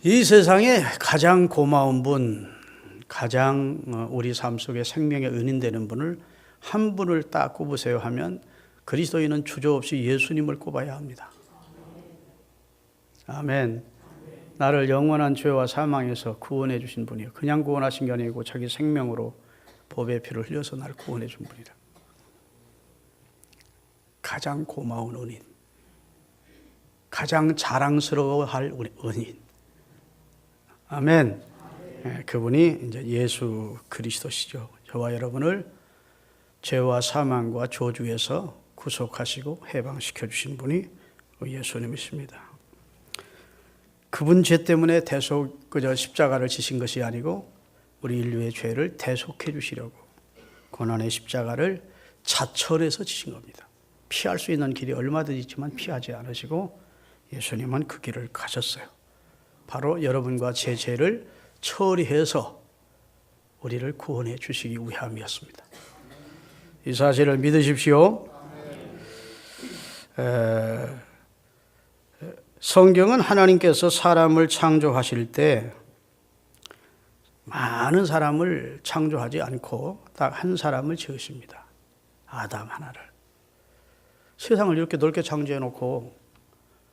이 세상에 가장 고마운 분, 가장 우리 삶 속에 생명의 은인 되는 분을 한 분을 딱 꼽으세요 하면 그리스도인은 주저없이 예수님을 꼽아야 합니다. 아멘. 나를 영원한 죄와 사망에서 구원해 주신 분이요. 그냥 구원하신 게 아니고 자기 생명으로 법의 피를 흘려서 나를 구원해 준 분이다. 가장 고마운 은인, 가장 자랑스러워할 우리 은인. 아멘. 그분이 이제 예수 그리스도시죠. 저와 여러분을 죄와 사망과 저주에서 구속하시고 해방시켜 주신 분이 예수님이십니다. 그분 죄 때문에 그저 십자가를 지신 것이 아니고 우리 인류의 죄를 대속해 주시려고 고난의 십자가를 자철해서 지신 겁니다. 피할 수 있는 길이 얼마든지 있지만 피하지 않으시고 예수님은 그 길을 가셨어요. 바로 여러분과 제 죄를 처리해서 우리를 구원해 주시기 위함이었습니다. 이 사실을 믿으십시오. 성경은 하나님께서 사람을 창조하실 때 많은 사람을 창조하지 않고 딱 한 사람을 지으십니다. 아담 하나를. 세상을 이렇게 넓게 창조해 놓고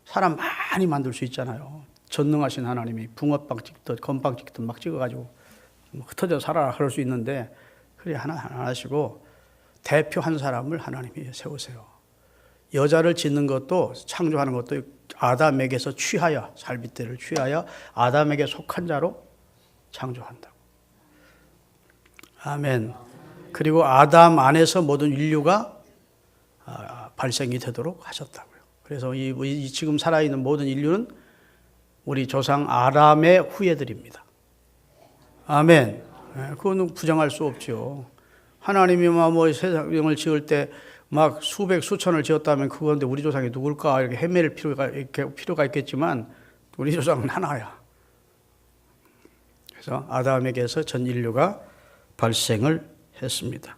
사람 많이 만들 수 있잖아요. 전능하신 하나님이 붕어빵 찍듯 건빵 찍듯 막 찍어가지고 흩어져 살아라 그럴 수 있는데 그래 하나 하시고 대표 한 사람을 하나님이 세우세요. 여자를 짓는 것도 창조하는 것도 아담에게서 취하여 살빗대를 취하여 아담에게 속한 자로 창조한다고. 아멘. 그리고 아담 안에서 모든 인류가 발생이 되도록 하셨다고요. 그래서 이 지금 살아있는 모든 인류는 우리 조상 아람의 후예들입니다. 아멘. 그거는 부정할 수 없죠. 하나님이 뭐 세상을 지을 때 막 수백 수천을 지었다면 그건데 우리 조상이 누굴까 이렇게 헤맬 필요가 있겠지만 우리 조상은 하나야. 그래서 아담에게서 전 인류가 발생을 했습니다.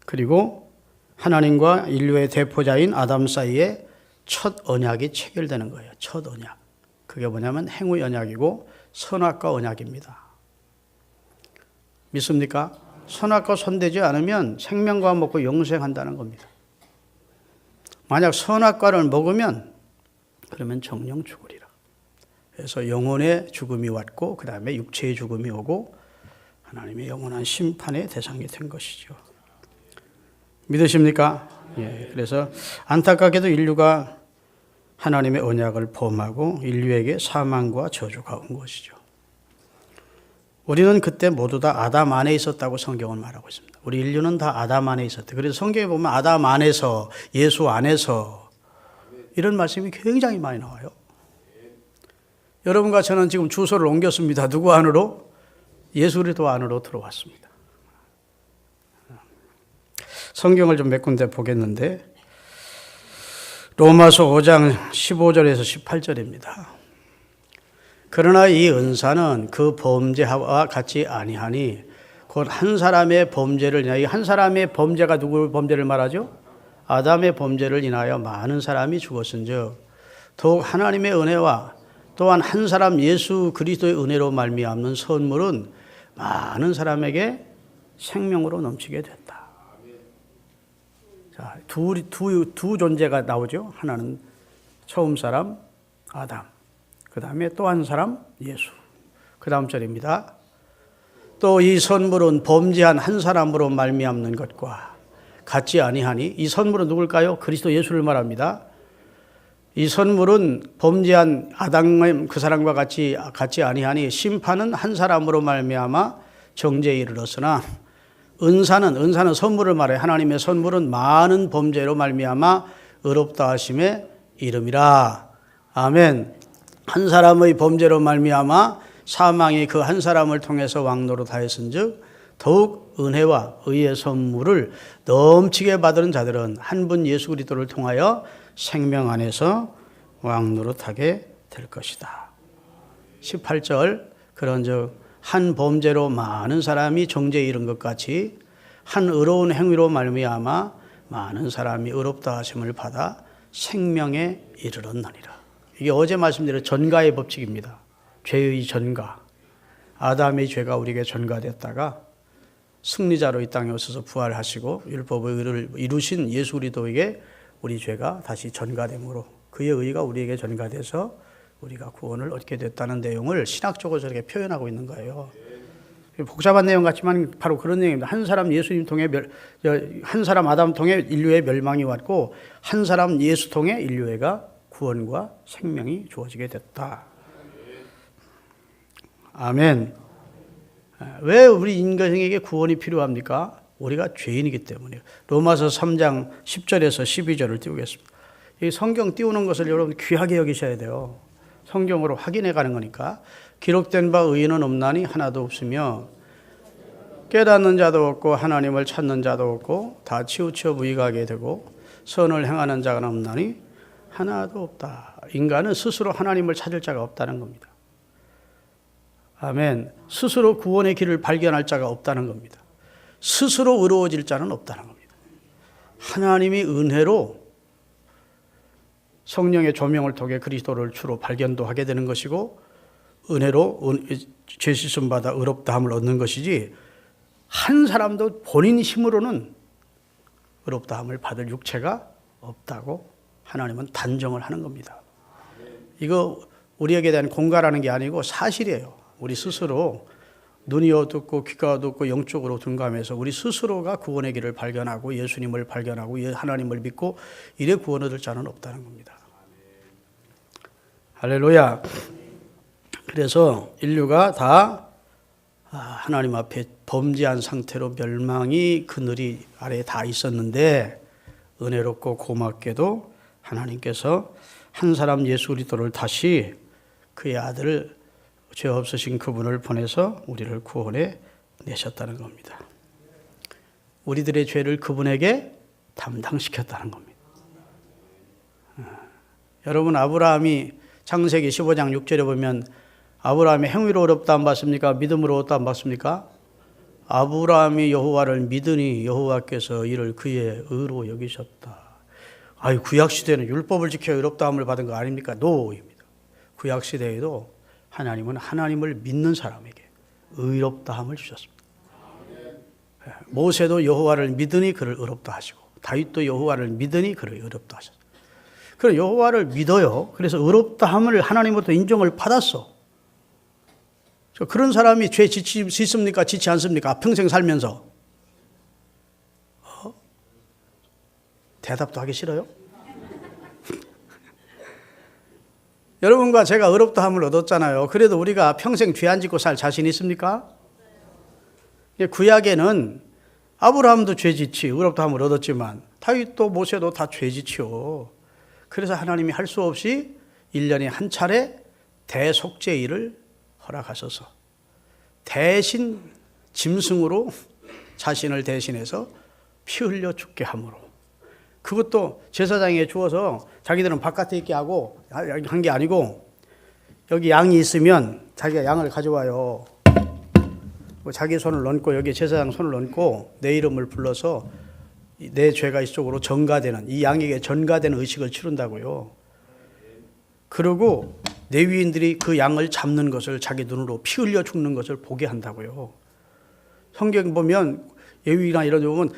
그리고 하나님과 인류의 대표자인 아담 사이에 첫 언약이 체결되는 거예요. 첫 언약. 그게 뭐냐면 행위 언약이고 선악과 언약입니다. 믿습니까? 선악과 손대지 않으면 생명과 먹고 영생한다는 겁니다. 만약 선악과를 먹으면 그러면 정령 죽으리라. 그래서 영혼의 죽음이 왔고 그 다음에 육체의 죽음이 오고 하나님의 영원한 심판의 대상이 된 것이죠. 믿으십니까? 예. 그래서 안타깝게도 인류가 하나님의 언약을 범하고 인류에게 사망과 저주가 온 것이죠. 우리는 그때 모두 다 아담 안에 있었다고 성경은 말하고 있습니다. 우리 인류는 다 아담 안에 있었대. 그래서 성경에 보면 아담 안에서, 예수 안에서 이런 말씀이 굉장히 많이 나와요. 여러분과 저는 지금 주소를 옮겼습니다. 누구 안으로? 예수 그리스도 안으로 들어왔습니다. 성경을 좀 몇 군데 보겠는데 로마서 5장 15절에서 18절입니다. 그러나 이 은사는 그 범죄와 같지 아니하니 곧 한 사람의 범죄를 인하여, 한 사람의 범죄가 누구 범죄를 말하죠? 아담의 범죄를 인하여 많은 사람이 죽었은즉 더욱 하나님의 은혜와 또한 한 사람 예수 그리스도의 은혜로 말미암는 선물은 많은 사람에게 생명으로 넘치게 됐다. 자, 두 존재가 나오죠. 하나는 처음 사람 아담. 그 다음에 또 한 사람 예수. 그 다음 절입니다. 또 이 선물은 범죄한 한 사람으로 말미암는 것과 같지 아니하니 이 선물은 누굴까요? 그리스도 예수를 말합니다. 이 선물은 범죄한 아담의 그 사람과 같지 아니하니 심판은 한 사람으로 말미암아 정죄에 이르렀으나 은사는 선물을 말해 하나님의 선물은 많은 범죄로 말미암아 의롭다 하심에 이름이라. 아멘. 한 사람의 범죄로 말미암아 사망이 그 한 사람을 통해서 왕노릇 하였은즉 더욱 은혜와 의의 선물을 넘치게 받은 자들은 한 분 예수 그리스도를 통하여 생명 안에서 왕노릇하게 될 것이다. 18절 그런즉 한 범죄로 많은 사람이 정죄에 이른 것 같이 한 의로운 행위로 말미암아 많은 사람이 의롭다 하심을 받아 생명에 이르렀느니라. 이게 어제 말씀드린 전가의 법칙입니다. 죄의 전가, 아담의 죄가 우리에게 전가됐다가 승리자로 이 땅에 오셔서 부활하시고 율법의 의를 이루신 예수 그리스도에게 우리 죄가 다시 전가됨으로 그의 의가 우리에게 전가돼서 우리가 구원을 얻게 됐다는 내용을 신학적으로 저렇게 표현하고 있는 거예요. 복잡한 내용 같지만 바로 그런 내용입니다. 한 사람 예수님 통해 한 사람 아담 통해 인류의 멸망이 왔고 한 사람 예수 통해 인류애가 구원과 생명이 주어지게 됐다. 아멘. 왜 우리 인간에게 구원이 필요합니까? 우리가 죄인이기 때문이에요. 로마서 3장 10절에서 12절을 띄우겠습니다. 이 성경 띄우는 것을 여러분 귀하게 여기셔야 돼요. 성경으로 확인해 가는 거니까. 기록된 바 의인은 없나니 하나도 없으며 깨닫는 자도 없고 하나님을 찾는 자도 없고 다 치우쳐 무익하게 되고 선을 행하는 자가 없나니 하나도 없다. 인간은 스스로 하나님을 찾을 자가 없다는 겁니다. 아멘. 스스로 구원의 길을 발견할 자가 없다는 겁니다. 스스로 의로워질 자는 없다는 겁니다. 하나님이 은혜로 성령의 조명을 통해 그리스도를 주로 발견도 하게 되는 것이고 은혜로 죄 씻음 받아 의롭다함을 얻는 것이지 한 사람도 본인 힘으로는 의롭다함을 받을 육체가 없다고 하나님은 단정을 하는 겁니다. 이거 우리에게 대한 공갈하는 게 아니고 사실이에요. 우리 스스로 눈이 어둡고 귀가 어둡고 영적으로 둔감해서 우리 스스로가 구원의 길을 발견하고 예수님을 발견하고 하나님을 믿고 이래 구원 얻을 자는 없다는 겁니다. 할렐루야. 그래서 인류가 다 하나님 앞에 범죄한 상태로 멸망이 그늘이 아래에 다 있었는데 은혜롭고 고맙게도 하나님께서 한 사람 예수 그리스도를 다시 그의 아들을 죄 없으신 그분을 보내서 우리를 구원해 내셨다는 겁니다. 우리들의 죄를 그분에게 담당시켰다는 겁니다. 여러분 아브라함이 창세기 15장 6절에 보면 아브라함이 행위로 의롭다 안 받습니까? 믿음으로 의롭다 안 받습니까? 아브라함이 여호와를 믿으니 여호와께서 이를 그의 의로 여기셨다. 아유 구약시대는 율법을 지켜 의롭다함을 받은 거 아닙니까? 노입니다. 구약시대에도 하나님은 하나님을 믿는 사람에게 의롭다함을 주셨습니다. 모세도 여호와를 믿으니 그를 의롭다 하시고 다윗도 여호와를 믿으니 그를 의롭다 하셨어요. 그럼 여호와를 믿어요. 그래서 의롭다함을 하나님으로부터 인정을 받았어. 그런 사람이 죄 짓습니까? 짓지 않습니까? 평생 살면서. 대답도 하기 싫어요? 여러분과 제가 의롭다함을 얻었잖아요. 그래도 우리가 평생 죄 안 짓고 살 자신 있습니까? 구약에는 아브라함도 죄 짓지 의롭다함을 얻었지만 다윗도 모세도 다 죄 짓지요. 그래서 하나님이 할 수 없이 1년에 한 차례 대속죄일을 허락하셔서 대신 짐승으로 자신을 대신해서 피 흘려 죽게 함으로 그것도 제사장에게 주어서 자기들은 바깥에 있게 하고 한 게 아니고 여기 양이 있으면 자기가 양을 가져와요. 자기 손을 얹고 여기 제사장 손을 얹고 내 이름을 불러서 내 죄가 이쪽으로 전가되는 이 양에게 전가되는 의식을 치른다고요. 그리고 레위인들이 그 양을 잡는 것을 자기 눈으로 피 흘려 죽는 것을 보게 한다고요. 성경 보면 예위나 이런 데 보면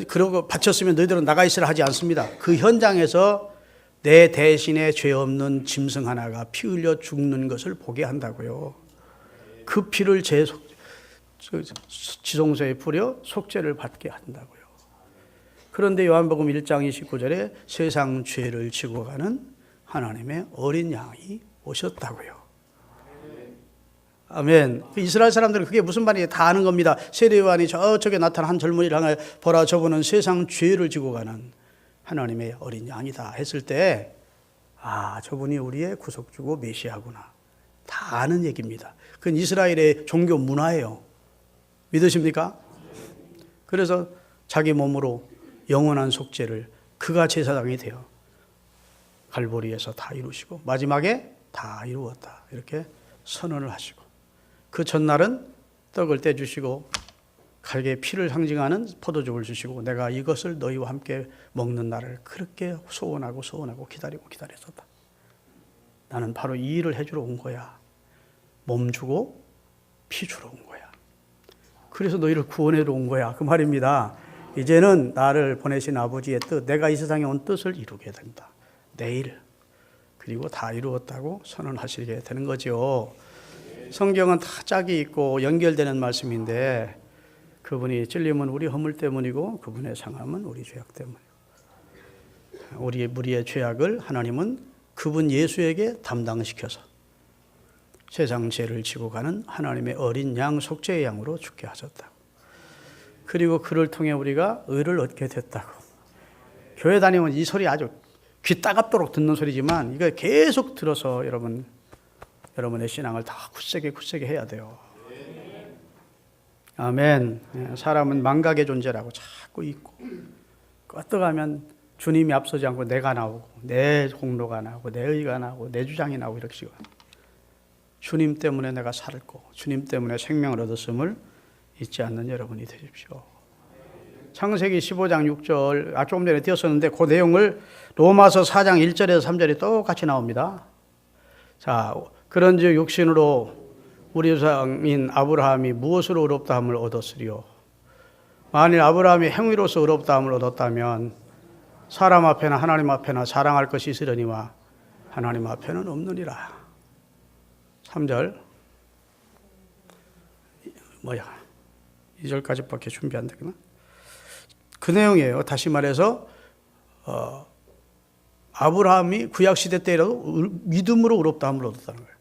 그러고 바쳤으면 너희들은 나가 있으라 하지 않습니다. 그 현장에서 내 대신에 죄 없는 짐승 하나가 피 흘려 죽는 것을 보게 한다고요. 그 피를 제 지성소에 뿌려 속죄를 받게 한다고요. 그런데 요한복음 1장 29절에 세상 죄를 지고 가는 하나님의 어린 양이 오셨다고요. 아멘. 이스라엘 사람들은 그게 무슨 말이에요? 다 아는 겁니다. 세례요한이 저쪽에 나타난 한 젊은이를 향해 보라 저분은 세상 죄를 지고 가는 하나님의 어린 양이다 했을 때 저분이 우리의 구속주고 메시아구나. 다 아는 얘기입니다. 그건 이스라엘의 종교 문화예요. 믿으십니까? 그래서 자기 몸으로 영원한 속죄를 그가 제사장이 되어 갈보리에서 다 이루시고 마지막에 다 이루었다 이렇게 선언을 하시고 그 전날은 떡을 떼주시고 칼에 피를 상징하는 포도주를 주시고 내가 이것을 너희와 함께 먹는 날을 그렇게 소원하고 기다렸었다. 나는 바로 이 일을 해주러 온 거야. 몸 주고 피 주러 온 거야. 그래서 너희를 구원해러 온 거야. 그 말입니다. 이제는 나를 보내신 아버지의 뜻, 내가 이 세상에 온 뜻을 이루게 된다. 내일 그리고 다 이루었다고 선언하시게 되는 거죠. 성경은 다 짝이 있고 연결되는 말씀인데 그분이 찔림은 우리 허물 때문이고 그분의 상함은 우리 죄악 때문이고 우리의 죄악을 하나님은 그분 예수에게 담당시켜서 세상 죄를 지고 가는 하나님의 어린 양 속죄의 양으로 죽게 하셨다고. 그리고 그를 통해 우리가 의를 얻게 됐다고. 교회 다니면 이 소리 아주 귀 따갑도록 듣는 소리지만 이거 계속 들어서 여러분의 신앙을 다 굳세게 해야 돼요. 아멘. 사람은 망각의 존재라고 자꾸 있고 껐떡하면 주님이 앞서지 않고 내가 나오고 내 공로가 나오고 내 의가 나오고 내 주장이 나오고 이렇게 시고 주님 때문에 내가 살고 주님 때문에 생명을 얻었음을 잊지 않는 여러분이 되십시오. 창세기 15장 6절 조금 전에 띄었었는데 그 내용을 로마서 4장 1절에서 3절이 똑같이 나옵니다. 자, 그런즉 육신으로 우리 조상인 아브라함이 무엇으로 의롭다함을 얻었으리요? 만일 아브라함이 행위로서 의롭다함을 얻었다면 사람 앞에나 하나님 앞에나 자랑할 것이 있으려니와 하나님 앞에는 없느니라. 3절 2절까지밖에 준비 안 되구나. 그 내용이에요. 다시 말해서 아브라함이 구약시대 때라도 믿음으로 의롭다함을 얻었다는 거예요.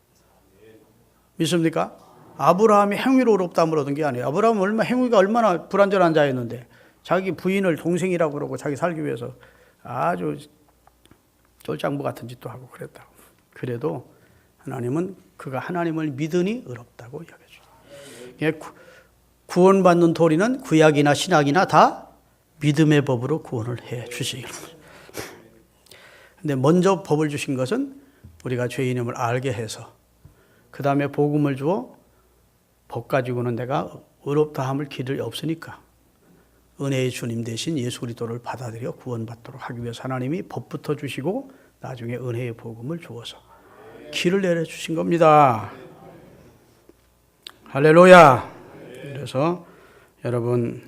믿습니까? 아브라함이 행위로 의롭다함을 얻은 게 아니에요. 아브라함은 행위가 얼마나 불완전한 자였는데 자기 부인을 동생이라고 그러고 자기 살기 위해서 아주 쫄장부 같은 짓도 하고 그랬다고. 그래도 하나님은 그가 하나님을 믿으니 의롭다고 이야기해줘요. 구원받는 도리는 구약이나 신약이나 다 믿음의 법으로 구원을 해 주시는 거예요. 근데 먼저 법을 주신 것은 우리가 죄인임을 알게 해서 그 다음에 복음을 주어 법 가지고는 내가 의롭다 함을 길이 없으니까 은혜의 주님 대신 예수 그리스도를 받아들여 구원받도록 하기 위해서 하나님이 법부터 주시고 나중에 은혜의 복음을 주어서 길을 내려주신 겁니다. 할렐루야. 그래서 여러분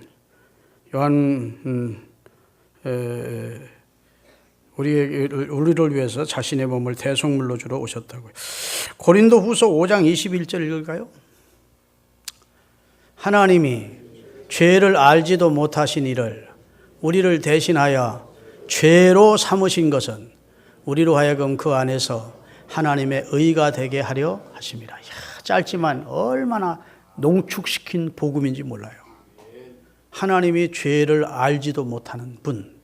우리를 위해서 자신의 몸을 대속물로 주러 오셨다고요. 고린도 후서 5장 21절 읽을까요? 하나님이 죄를 알지도 못하신 이를 우리를 대신하여 죄로 삼으신 것은 우리로 하여금 그 안에서 하나님의 의가 되게 하려 하심이라. 짧지만 얼마나 농축시킨 복음인지 몰라요. 하나님이 죄를 알지도 못하는 분,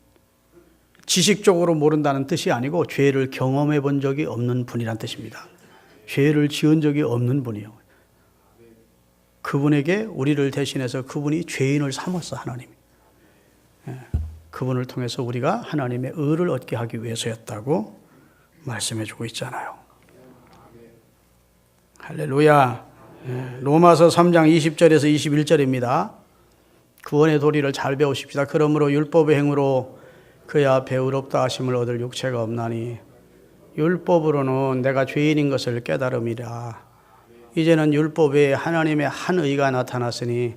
지식적으로 모른다는 뜻이 아니고 죄를 경험해 본 적이 없는 분이란 뜻입니다. 죄를 지은 적이 없는 분이요. 그분에게 우리를 대신해서 그분이 죄인을 삼았어, 하나님이. 그분을 통해서 우리가 하나님의 의를 얻게 하기 위해서였다고 말씀해 주고 있잖아요. 할렐루야. 로마서 3장 20절에서 21절입니다. 구원의 도리를 잘 배우십시다. 그러므로 율법의 행위로 그의 앞에 의롭다 하심을 얻을 육체가 없나니 율법으로는 내가 죄인인 것을 깨달음이라. 이제는 율법에 하나님의 한 의가 나타났으니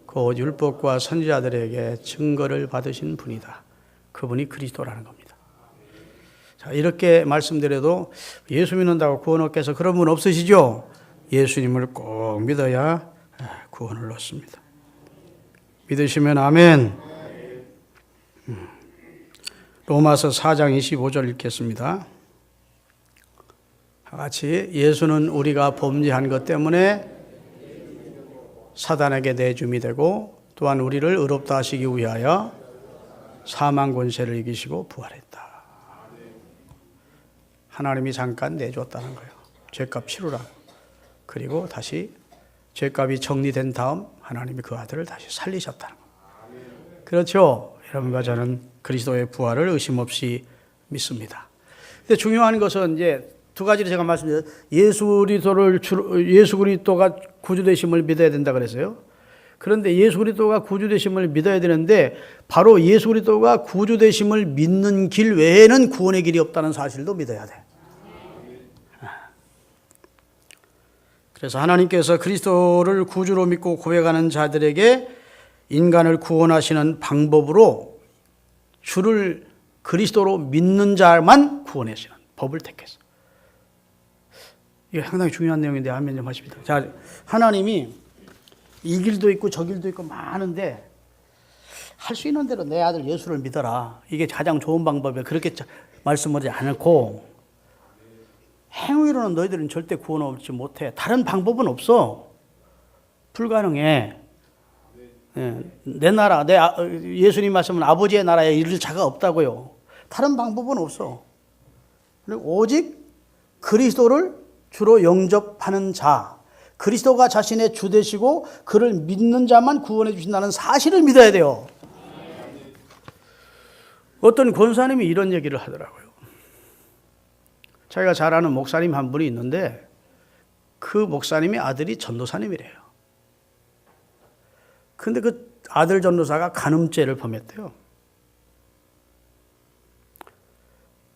곧 율법과 선지자들에게 증거를 받으신 분이다. 그분이 그리스도라는 겁니다. 자, 이렇게 말씀드려도 예수 믿는다고 구원 얻겠어 그런 분 없으시죠? 예수님을 꼭 믿어야 구원을 얻습니다. 믿으시면 아멘. 로마서 4장 25절 읽겠습니다. 같이 예수는 우리가 범죄한 것 때문에 사단에게 내줌이 되고 또한 우리를 의롭다 하시기 위하여 사망 권세를 이기시고 부활했다. 하나님이 잠깐 내줬다는 거예요. 죄값 치르라고. 그리고 다시 죄값이 정리된 다음 하나님이 그 아들을 다시 살리셨다는 거예요. 그렇죠? 여러분과 저는 그리스도의 부활을 의심 없이 믿습니다. 근데 중요한 것은 이제 두 가지를 제가 말씀드렸어요. 예수 그리스도가 구주 되심을 믿어야 된다 그랬어요. 그런데 예수 그리스도가 구주 되심을 믿어야 되는데 바로 예수 그리스도가 구주 되심을 믿는 길 외에는 구원의 길이 없다는 사실도 믿어야 돼. 그래서 하나님께서 그리스도를 구주로 믿고 고백하는 자들에게 인간을 구원하시는 방법으로 주를 그리스도로 믿는 자만 구원하시는 법을 택했어. 이게 상당히 중요한 내용인데 아멘 좀 하십시다. 자, 하나님이 이 길도 있고 저 길도 있고 많은데 할 수 있는 대로 내 아들 예수를 믿어라. 이게 가장 좋은 방법이야. 그렇게 말씀하지 않고 행위로는 너희들은 절대 구원 얻지 못해. 다른 방법은 없어. 불가능해. 내 나라, 예수님 말씀은 아버지의 나라에 이를 자가 없다고요. 다른 방법은 없어. 오직 그리스도를 주로 영접하는 자, 그리스도가 자신의 주 되시고 그를 믿는 자만 구원해 주신다는 사실을 믿어야 돼요. 어떤 권사님이 이런 얘기를 하더라고요. 자기가 잘 아는 목사님 한 분이 있는데 그 목사님의 아들이 전도사님이래요. 근데 그 아들 전도사가 간음죄를 범했대요.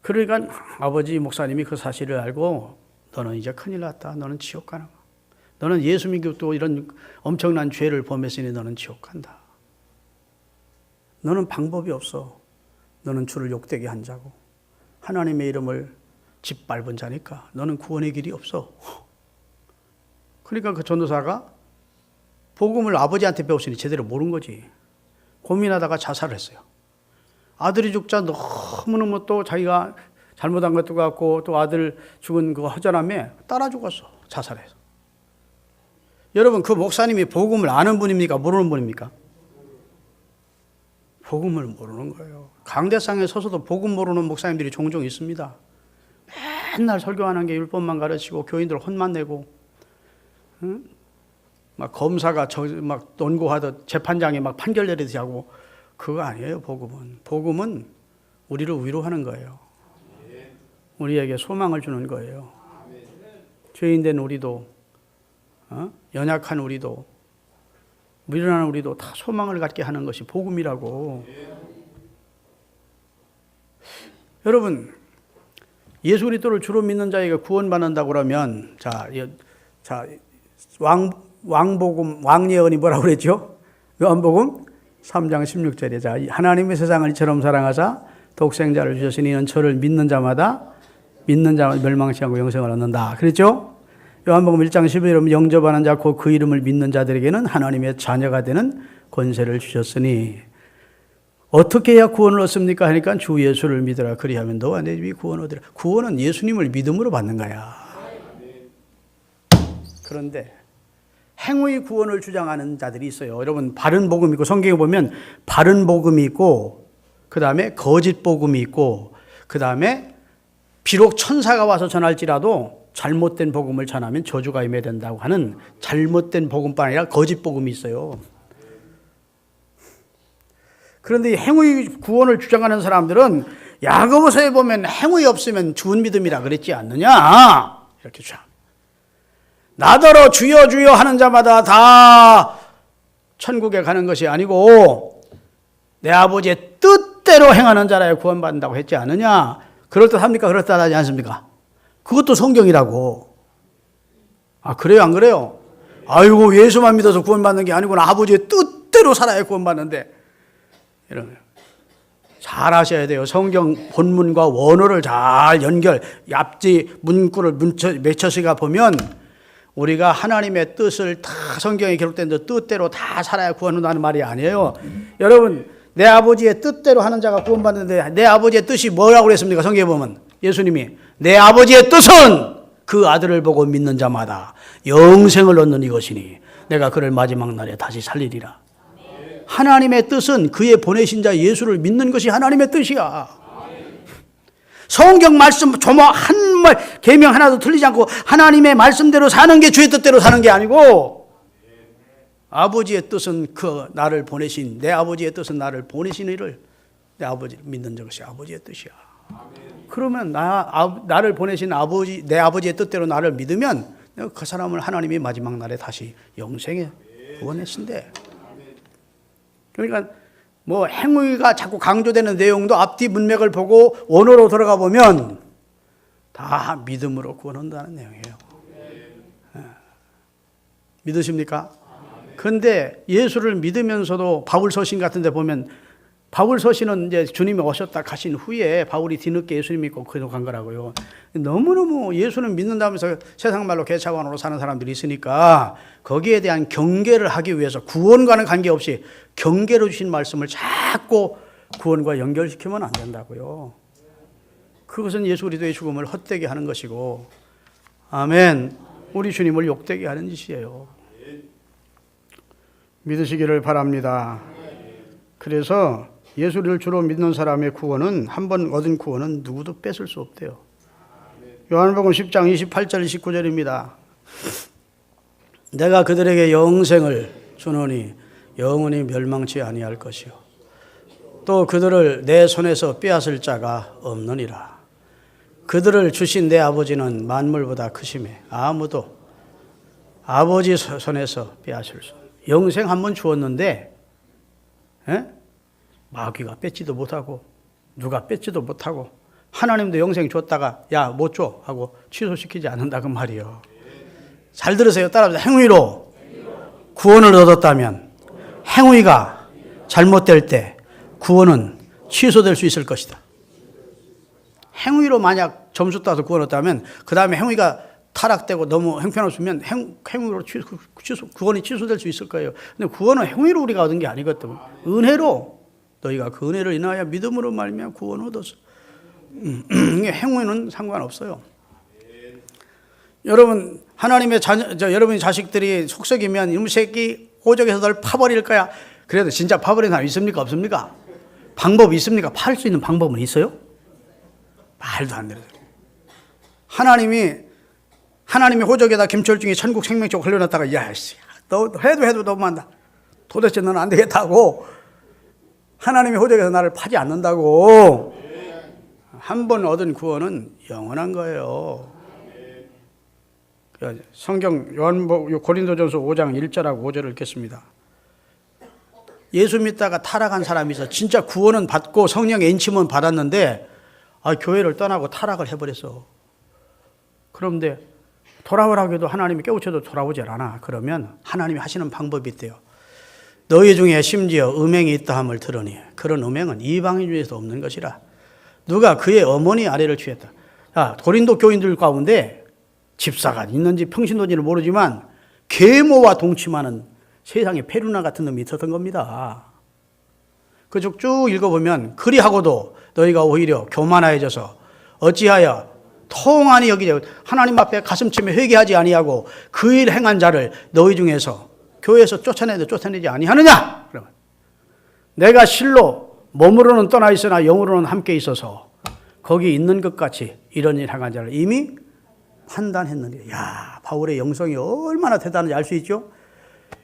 그러니까 아버지 목사님이 그 사실을 알고 너는 이제 큰일 났다. 너는 지옥 가는 거야. 너는 예수 믿고 또 이런 엄청난 죄를 범했으니 너는 지옥 간다. 너는 방법이 없어. 너는 주를 욕되게 한 자고 하나님의 이름을 짓밟은 자니까 너는 구원의 길이 없어. 그러니까 그 전도사가 복음을 아버지한테 배웠으니 제대로 모른 거지. 고민하다가 자살을 했어요. 아들이 죽자 너무너무 또 자기가 잘못한 것도 같고 또 아들 죽은 그 허전함에 따라 죽었어. 자살해서. 여러분 그 목사님이 복음을 아는 분입니까? 모르는 분입니까? 복음을 모르는 거예요. 강대상에 서서도 복음 모르는 목사님들이 종종 있습니다. 맨날 설교하는 게 율법만 가르치고 교인들 혼만 내고, 응? 막 검사가 막 논고하듯 재판장에 막 판결 내리듯이 하고, 그거 아니에요. 복음은 우리를 위로하는 거예요. 우리에게 소망을 주는 거예요. 죄인된 우리도, 연약한 우리도, 미련한 우리도 다 소망을 갖게 하는 것이 복음이라고. 여러분, 예수 그리스도를 주로 믿는 자에게 구원받는다고 그러면, 왕복음, 왕예언이 뭐라고 그랬죠? 요한복음 3장 16절에, 자, 하나님의 세상을 이처럼 사랑하사 독생자를 주셨으니 이는 저를 믿는 자마다 멸망치 않고 영생을 얻는다. 그랬죠? 요한복음 1장 11절에 영접하는 자 곧 그 이름을 믿는 자들에게는 하나님의 자녀가 되는 권세를 주셨으니 어떻게 해야 구원을 얻습니까? 하니까 주 예수를 믿으라. 그리하면 너와 내 집이 구원을 얻으라. 구원은 예수님을 믿음으로 받는 거야. 그런데 행위의 구원을 주장하는 자들이 있어요. 여러분 바른 복음이 있고 성경에 보면 바른 복음이 있고 그 다음에 거짓 복음이 있고 그 다음에 비록 천사가 와서 전할지라도 잘못된 복음을 전하면 저주가 임해된다고 하는 잘못된 복음뿐 아니라 거짓 복음이 있어요. 그런데 행위 구원을 주장하는 사람들은 야고보서에 보면 행위 없으면 죽은 믿음이라 그랬지 않느냐 이렇게 주장. 나더러 주여 주여 하는 자마다 다 천국에 가는 것이 아니고 내 아버지의 뜻대로 행하는 자라야 구원받는다고 했지 않느냐. 그럴듯합니까? 그럴듯하지 않습니까? 그것도 성경이라고. 아, 그래요? 안 그래요? 아이고, 예수만 믿어서 구원받는 게 아니구나. 아버지의 뜻대로 살아야 구원받는데. 이런 잘 아셔야 돼요. 성경 본문과 원어를 잘 앞뒤 문구를 맺혀서가 보면 우리가 하나님의 뜻을 다 성경에 기록된 뜻대로 다 살아야 구원한다는 말이 아니에요. 여러분, 내 아버지의 뜻대로 하는 자가 구원받는데 내 아버지의 뜻이 뭐라고 그랬습니까? 성경에 보면 예수님이 내 아버지의 뜻은 그 아들을 보고 믿는 자마다 영생을 얻는 이것이니 내가 그를 마지막 날에 다시 살리리라. 하나님의 뜻은 그의 보내신 자 예수를 믿는 것이 하나님의 뜻이야. 성경 말씀 조목 한 말 계명 하나도 틀리지 않고 하나님의 말씀대로 사는 게 주의 뜻대로 사는 게 아니고 아버지의 뜻은 그 나를 보내신 내 아버지의 뜻은 나를 보내신 이를 내 아버지를 믿는 것이 아버지의 뜻이야. 그러면 나를 보내신 내 아버지의 뜻대로 나를 믿으면 그 사람을 하나님이 마지막 날에 다시 영생에 구원하신대. 그러니까 뭐 행위가 자꾸 강조되는 내용도 앞뒤 문맥을 보고 원어로 들어가 보면 다 믿음으로 구원한다는 내용이에요. 믿으십니까? 근데 예수를 믿으면서도 바울 서신 같은 데 보면 바울 서신은 이제 주님이 오셨다 가신 후에 바울이 뒤늦게 예수님 믿고 간 거라고요. 너무너무 예수는 믿는다면서 세상 말로 개차반으로 사는 사람들이 있으니까 거기에 대한 경계를 하기 위해서 구원과는 관계없이 경계로 주신 말씀을 자꾸 구원과 연결시키면 안 된다고요. 그것은 예수 그리스도의 죽음을 헛되게 하는 것이고, 아멘, 우리 주님을 욕되게 하는 짓이에요. 믿으시기를 바랍니다. 그래서 예수를 주로 믿는 사람의 구원은, 한 번 얻은 구원은 누구도 뺏을 수 없대요. 요한복음 10장 28절 29절입니다. 내가 그들에게 영생을 주노니 영원히 멸망치 아니할 것이요 또 그들을 내 손에서 빼앗을 자가 없느니라. 그들을 주신 내 아버지는 만물보다 크심에 아무도 아버지 손에서 빼앗을 수. 영생 한 번 주었는데 마귀가 뺏지도 못하고 누가 뺏지도 못하고 하나님도 영생 줬다가 야 못 줘 하고 취소시키지 않는다 그 말이요. 잘 들으세요. 따라합니다. 행위로 구원을 얻었다면 행위가 잘못될 때 구원은 취소될 수 있을 것이다. 행위로 만약 점수 따서 구원 얻었다면 그 다음에 행위가 타락되고 너무 형편없으면 행위로 구원이 취소될 수 있을 거예요. 근데 구원은 행위로 우리가 얻은 게 아니거든. 은혜로 너희가 그 은혜를 인하여 믿음으로 말미암아 구원을 얻었어. 행위는 상관없어요. 여러분 하나님의 여러분의 자식들이 속썩이면 이놈 새끼 호적에서 널 파버릴 거야. 그래도 진짜 파버리는 사람 있습니까? 없습니까? 방법이 있습니까? 팔 수 있는 방법은 있어요? 말도 안 되는 소리. 하나님이 호적에다 김철중이 천국 생명책 흘려놨다가 야씨 너 해도 너무한다. 도대체 너는 안 되겠다고. 하나님의 호적에서 나를 파지 않는다고. 한 번 얻은 구원은 영원한 거예요. 성경 고린도전서 5장 1절하고 5절을 읽겠습니다. 예수 믿다가 타락한 사람이 있어. 진짜 구원은 받고 성령의 인침은 받았는데 교회를 떠나고 타락을 해버렸어. 그런데 돌아오라고 해도 하나님이 깨우쳐도 돌아오질 않아. 그러면 하나님이 하시는 방법이 있대요. 너희 중에 심지어 음행이 있다 함을 들으니 그런 음행은 이방인 중에서 없는 것이라. 누가 그의 어머니 아래를 취했다. 고린도 교인들 가운데 집사가 있는지 평신도인지를 모르지만 계모와 동침하는 세상에 페루나 같은 놈이 있었던 겁니다. 그쪽 쭉 읽어보면 그리하고도 너희가 오히려 교만하여져서 어찌하여 통하니 여기죠. 하나님 앞에 가슴치며 회개하지 아니하고 그 일 행한 자를 너희 중에서 교회에서 쫓아내지 아니하느냐? 그러면 내가 실로 몸으로는 떠나 있으나 영으로는 함께 있어서 거기 있는 것 같이 이런 일 행한 자를 이미 판단했느니라. 야, 바울의 영성이 얼마나 대단한지 알 수 있죠?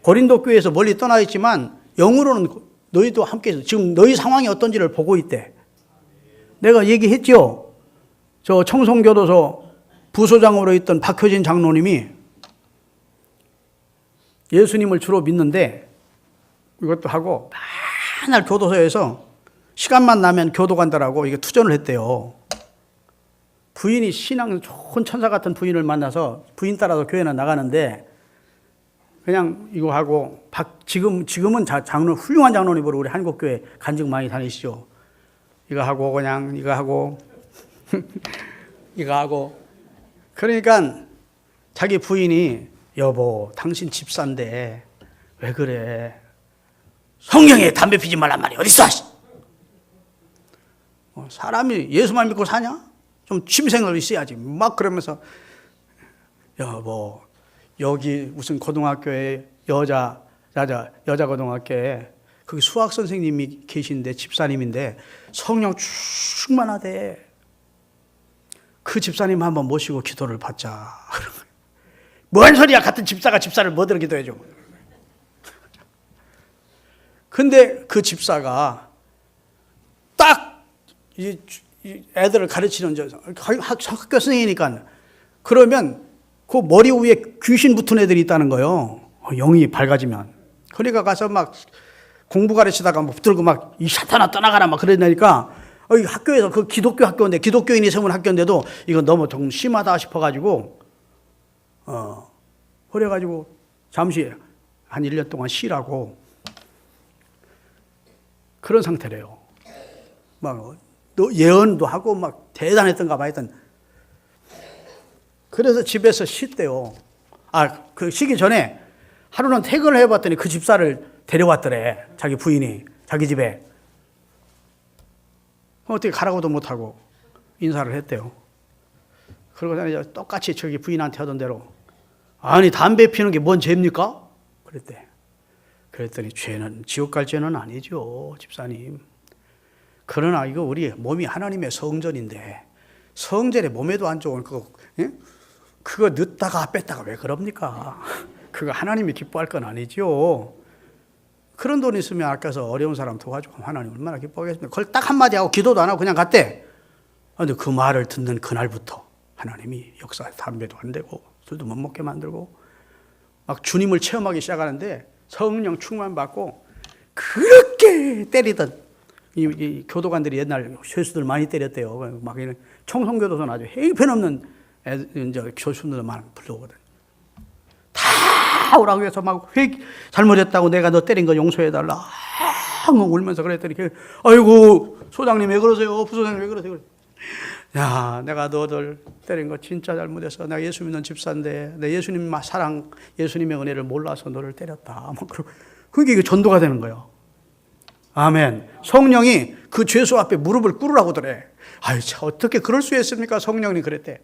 고린도 교회에서 멀리 떠나 있지만 영으로는 너희도 함께 있어. 지금 너희 상황이 어떤지를 보고 있대. 내가 얘기했죠. 저 청송교도소 부소장으로 있던 박효진 장로님이 예수님을 주로 믿는데 이것도 하고 맨날 교도소에서 시간만 나면 교도 간다라고 이게 투전을 했대요. 부인이 신앙 좋은 천사 같은 부인을 만나서 부인 따라서 교회는 나가는데 그냥 이거 하고 지금은 장로 훌륭한 장로님으로 우리 한국교회 간증 많이 다니시죠. 이거 하고 그냥 이거 하고 이거 하고 그러니까 자기 부인이 여보 당신 집사인데 왜 그래? 성령에 담배 피지 말란 말이 어딨어? 사람이 예수만 믿고 사냐? 좀 취미생활이 있어야지. 막 그러면서 여보 여기 무슨 고등학교에 여자 고등학교에 거기 수학 선생님이 계신데 집사님인데 성령 충만하대. 그 집사님 한번 모시고 기도를 받자. 뭔 소리야? 같은 집사가 집사를 뭐들어 기도해줘. 근데 그 집사가 딱 이 애들을 가르치는 학교 선생이니까 그러면 그 머리 위에 귀신 붙은 애들이 있다는 거예요. 영이 밝아지면. 그러니까 가서 막 공부 가르치다가 막 붙들고 막 이 사탄아 떠나가라 막 그러니까 학교에서 그 기독교 학교인데 기독교인이 세운 학교인데도 이거 너무 좀 심하다 싶어가지고 그래가지고 잠시 한 1년 동안 쉬라고 그런 상태래요. 막 예언도 하고 막 대단했던가 봐 하여튼. 그래서 집에서 쉬대요. 그 쉬기 전에 하루는 퇴근을 해봤더니 그 집사를 데려왔더래. 자기 부인이 자기 집에. 어떻게 가라고도 못하고 인사를 했대요. 그러고 이제 똑같이 저기 부인한테 하던 대로 아니 담배 피우는 게 뭔 죄입니까? 그랬대. 그랬더니 죄는 지옥 갈 죄는 아니죠, 집사님. 그러나 이거 우리 몸이 하나님의 성전인데 성전에 몸에도 안 좋은 그거 넣다가 뺐다가 왜 그럽니까? 그거 하나님이 기뻐할 건 아니죠. 그런 돈 있으면 아껴서 어려운 사람 도와주고 하나님 얼마나 기뻐하겠습니까? 그걸 딱 한마디 하고 기도도 안 하고 그냥 갔대. 그런데 그 말을 듣는 그날부터 하나님이 역사에 담배도 안 되고 술도 못 먹게 만들고 막 주님을 체험하기 시작하는데 성령 충만 받고 그렇게 때리던 이 교도관들이 옛날 죄수들 많이 때렸대요. 막 이런 청송교도소는 아주 형편없는 이제 교수들도 많이 불러오거든. 다 오라고 해서 막 잘못했다고 내가 너 때린 거 용서해달라. 울면서 그랬더니 아이고 소장님 왜 그러세요? 부소장님 왜 그러세요? 야, 내가 너들 때린 거 진짜 잘못해서 내가 예수 믿는 집사인데 내 예수님 사랑, 예수님의 은혜를 몰라서 너를 때렸다. 그게 전도가 되는 거예요. 아멘. 성령이 그 죄수 앞에 무릎을 꿇으라고 그래. 아유, 참 어떻게 그럴 수 있습니까? 성령이 그랬대.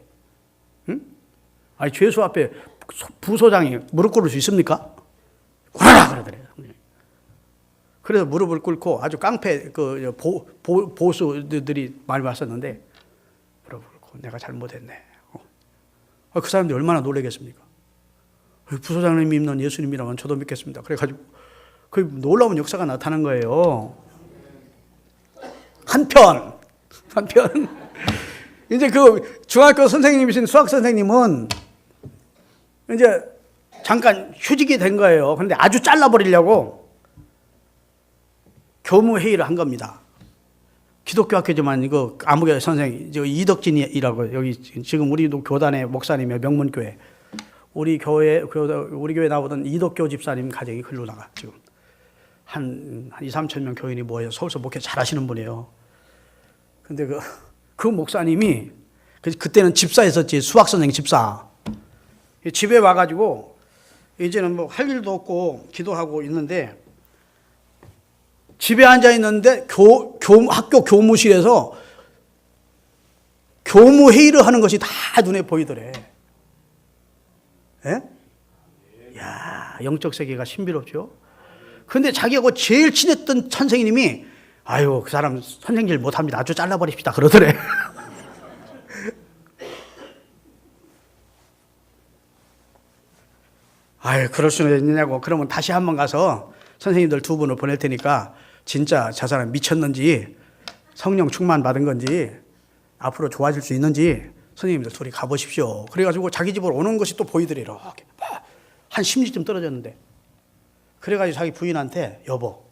응? 아니 죄수 앞에 부소장이 무릎 꿇을 수 있습니까? 꿇어라 그러더래요. 그래서 무릎을 꿇고 아주 깡패 보수들이 많이 왔었는데 무릎을 꿇고 내가 잘못했네. 그 사람들이 얼마나 놀라겠습니까? 부소장님이 믿는 예수님이라면 저도 믿겠습니다. 그래가지고 그 놀라운 역사가 나타난 거예요. 한편 이제 그 중학교 선생님이신 수학 선생님은 이제 잠깐 휴직이 된 거예요. 그런데 아주 잘라버리려고 교무회의를 한 겁니다. 기독교 학교지만 이거 아무개 선생님, 이덕진이라고 여기 지금 우리도 교단의 목사님의 명문교회 우리 교회 나오던 이덕교 집사님 가정이 글로 나가 지금 한 2, 3천 명 교인이 모여 서울서 목회 잘하시는 분이에요. 근데 그 목사님이 그때는 집사였었지. 수학 선생 집사. 집에 와가지고 이제는 뭐 할 일도 없고 기도하고 있는데 집에 앉아 있는데 학교 교무실에서 교무회의를 하는 것이 다 눈에 보이더래. 예? 야, 영적 세계가 신비롭죠. 근데 자기하고 제일 친했던 선생님이 아유, 그 사람 선생질 못합니다. 아주 잘라버립시다. 그러더래. 아유, 그럴 수는 있느냐고. 그러면 다시 한번 가서 선생님들 2분을 보낼 테니까 진짜 저 사람 미쳤는지 성령 충만 받은 건지 앞으로 좋아질 수 있는지 선생님들 둘이 가보십시오. 그래가지고 자기 집으로 오는 것이 또 보이더래. 이렇게 한 10리쯤 떨어졌는데 그래가지고 자기 부인한테 여보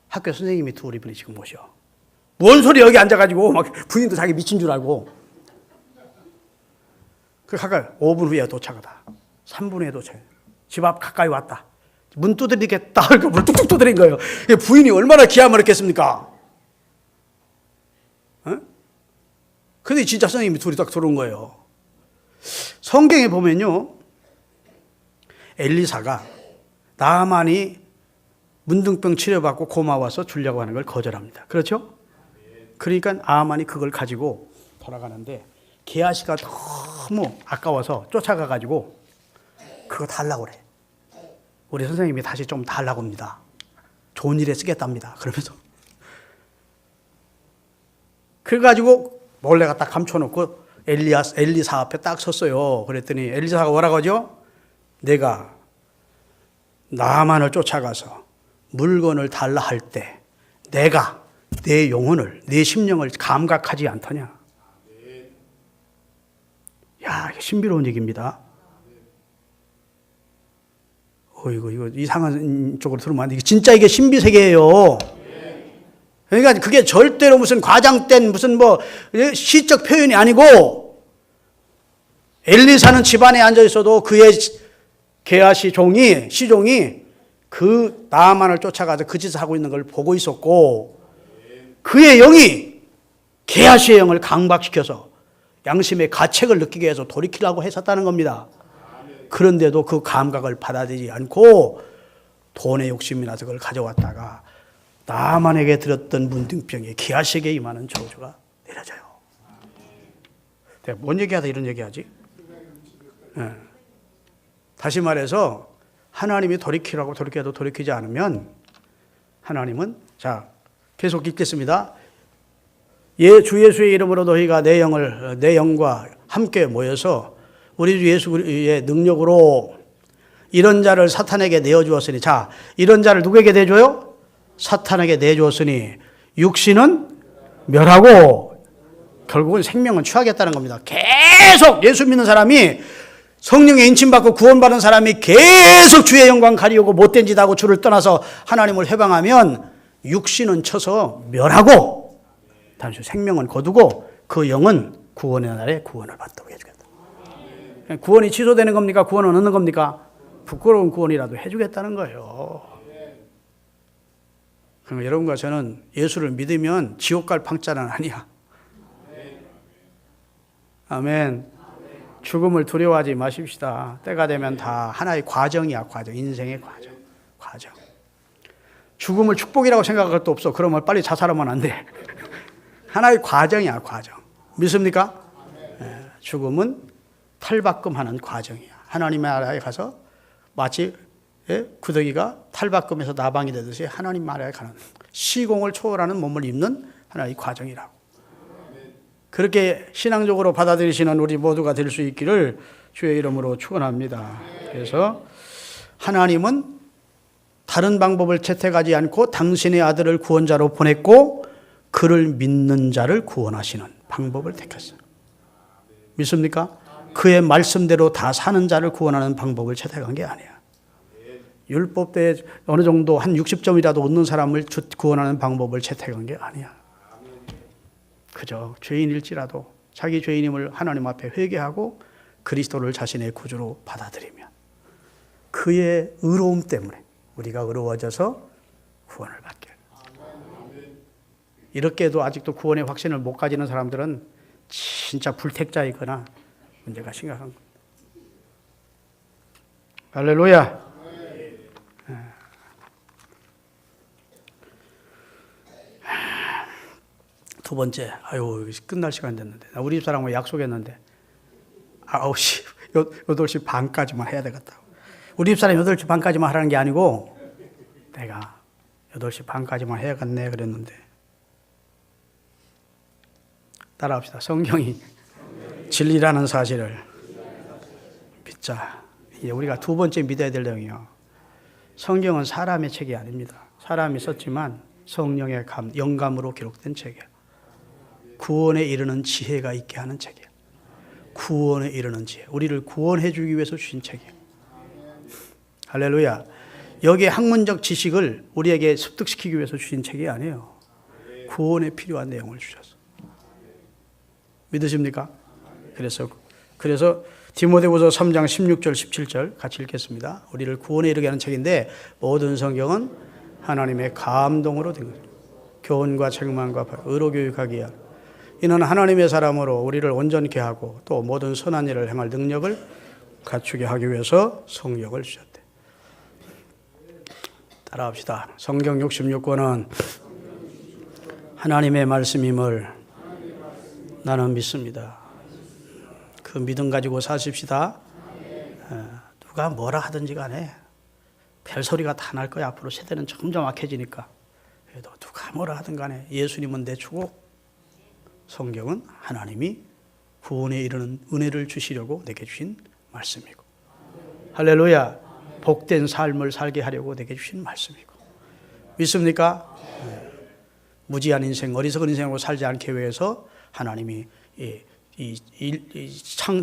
학교 선생님이 둘이 분이 지금 오셔. 뭔 소리 여기 앉아가지고 막 부인도 자기 미친 줄 알고. 그 가까이 5분 후에 도착하다. 3분 후에 도착. 집 앞 가까이 왔다. 문 두드리겠다. 그러니까 문 뚝뚝 두드린 거예요. 부인이 얼마나 기함을 했겠습니까? 어? 근데 진짜 선생님이 둘이 딱 들어온 거예요. 성경에 보면요. 엘리사가 나아만이 문둥병 치료받고 고마워서 주려고 하는 걸 거절합니다. 그렇죠? 그러니까 아만이 그걸 가지고 돌아가는데 게하시가 너무 아까워서 쫓아가가지고 그거 달라고 그래. 우리 선생님이 다시 좀 달라고 합니다. 좋은 일에 쓰겠답니다. 그러면서 그래가지고 몰래 갖다 감춰놓고 엘리사 앞에 딱 섰어요. 그랬더니 엘리사가 뭐라고 하죠? 내가 나만을 쫓아가서 물건을 달라 할 때 내가 내 영혼을 내 심령을 감각하지 않더냐. 야, 신비로운 얘기입니다. 이거 이상한 쪽으로 들으면 안 돼. 진짜 이게 신비세계예요. 그러니까 그게 절대로 무슨 과장된 무슨 뭐 시적 표현이 아니고 엘리사는 집안에 앉아 있어도 그의 게하시 시종이 그 나아만을 쫓아가서 그 짓을 하고 있는 걸 보고 있었고, 그의 영이 게하시의 영을 강박시켜서 양심의 가책을 느끼게 해서 돌이키려고 했었다는 겁니다. 그런데도 그 감각을 받아들이지 않고 돈의 욕심이 나서 그걸 가져왔다가 나만에게 들었던 문둥병이 게하시에게 임하는 저주가 내려져요. 내가 뭔 얘기하다 이런 얘기하지? 네. 다시 말해서 하나님이 돌이키라고 돌이켜도 돌이키지 않으면 하나님은, 자 계속 읽겠습니다. 주 예수의 이름으로 너희가 내 영과 함께 모여서 우리 주 예수의 능력으로 이런 자를 사탄에게 내어주었으니, 자 이런 자를 누구에게 내줘요? 사탄에게 내주었으니 육신은 멸하고 결국은 생명은 취하겠다는 겁니다. 계속 예수 믿는 사람이, 성령의 인침받고 구원받은 사람이 계속 주의 영광 가리우고 못된 짓 하고 주를 떠나서 하나님을 회방하면 육신은 쳐서 멸하고 단순히 생명은 거두고 그 영은 구원의 날에 구원을 받도록 해주겠다. 구원이 취소되는 겁니까? 구원은 얻는 겁니까? 부끄러운 구원이라도 해주겠다는 거예요. 그러니까 여러분과 저는 예수를 믿으면 지옥 갈 방자는 아니야. 아멘. 죽음을 두려워하지 마십시다. 때가 되면 다 하나의 과정이야. 과정. 인생의 과정. 죽음을 축복이라고 생각할 것도 없어. 그러면 빨리 자살하면 안 돼. 하나의 과정이야. 과정. 믿습니까? 죽음은 탈바꿈하는 과정이야. 하나님의 나라에 가서 마치 구더기가 탈바꿈해서 나방이 되듯이 하나님 나라에 가는, 시공을 초월하는 몸을 입는 하나의 과정이라고. 그렇게 신앙적으로 받아들이시는 우리 모두가 될 수 있기를 주의 이름으로 축원합니다. 그래서 하나님은 다른 방법을 채택하지 않고 당신의 아들을 구원자로 보냈고 그를 믿는 자를 구원하시는 방법을 택했어요. 믿습니까? 그의 말씀대로 다 사는 자를 구원하는 방법을 채택한 게 아니야. 율법대에 어느 정도 한 60점이라도 얻는 사람을 구원하는 방법을 채택한 게 아니야. 그저 죄인일지라도 자기 죄인임을 하나님 앞에 회개하고 그리스도를 자신의 구주로 받아들이면 그의 의로움 때문에 우리가 의로워져서 구원을 받게. 이렇게 해도 아직도 구원의 확신을 못 가지는 사람들은 진짜 불택자이거나 문제가 심각한 겁니다. 할렐루야. 두 번째, 끝날 시간 됐는데. 우리 집사람과 약속했는데 9시, 8시 반까지만 해야 되겠다. 우리 집사람이 8시 반까지만 하라는 게 아니고 내가 8시 반까지만 해야겠네 그랬는데. 따라합시다. 성경이 진리라는 사실을 믿자. 이게 우리가 두 번째 믿어야 될 내용이요. 성경은 사람의 책이 아닙니다. 사람이 썼지만 성령의 영감으로 기록된 책이에요. 구원에 이르는 지혜가 있게 하는 책이에요. 구원에 이르는 지혜. 우리를 구원해 주기 위해서 주신 책이에요. 할렐루야. 여기에 학문적 지식을 우리에게 습득시키기 위해서 주신 책이 아니에요. 구원에 필요한 내용을 주셨어. 믿으십니까? 그래서 디모데후서 3장 16절 17절 같이 읽겠습니다. 우리를 구원에 이르게 하는 책인데 모든 성경은 하나님의 감동으로 된 거죠. 교훈과 책망과 의로 교육하기 위하여 이는 하나님의 사람으로 우리를 온전케 하고 또 모든 선한 일을 행할 능력을 갖추게 하기 위해서 성령을 주셨대. 따라합시다. 성경 66권은 하나님의 말씀임을 나는 믿습니다. 그 믿음 가지고 사십시다. 누가 뭐라 하든지 간에 별소리가 다 날 거야. 앞으로 세대는 점점 악해지니까. 그래도 누가 뭐라 하든 간에 예수님은 내 주고 성경은 하나님이 구원에 이르는 은혜를 주시려고 내게 주신 말씀이고, 할렐루야, 복된 삶을 살게 하려고 내게 주신 말씀이고. 믿습니까? 무지한 인생, 어리석은 인생으로 살지 않기 위해서 하나님이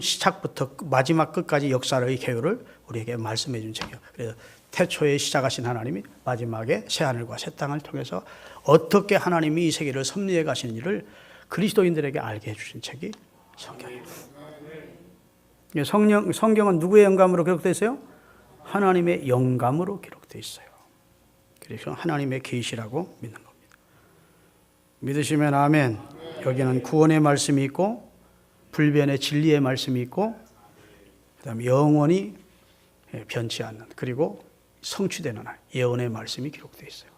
시작부터 마지막 끝까지 역사의 계율을 우리에게 말씀해 준 책이에요. 그래서 태초에 시작하신 하나님이 마지막에 새하늘과 새 땅을 통해서 어떻게 하나님이 이 세계를 섭리해 가시는지를 그리스도인들에게 알게 해주신 책이 성경이에요. 성경은 누구의 영감으로 기록되어 있어요? 하나님의 영감으로 기록되어 있어요. 그래서 하나님의 계시라고 믿는 겁니다. 믿으시면 아멘. 여기는 구원의 말씀이 있고 불변의 진리의 말씀이 있고 그다음에 영원히 변치 않는 그리고 성취되는 예언의 말씀이 기록되어 있어요.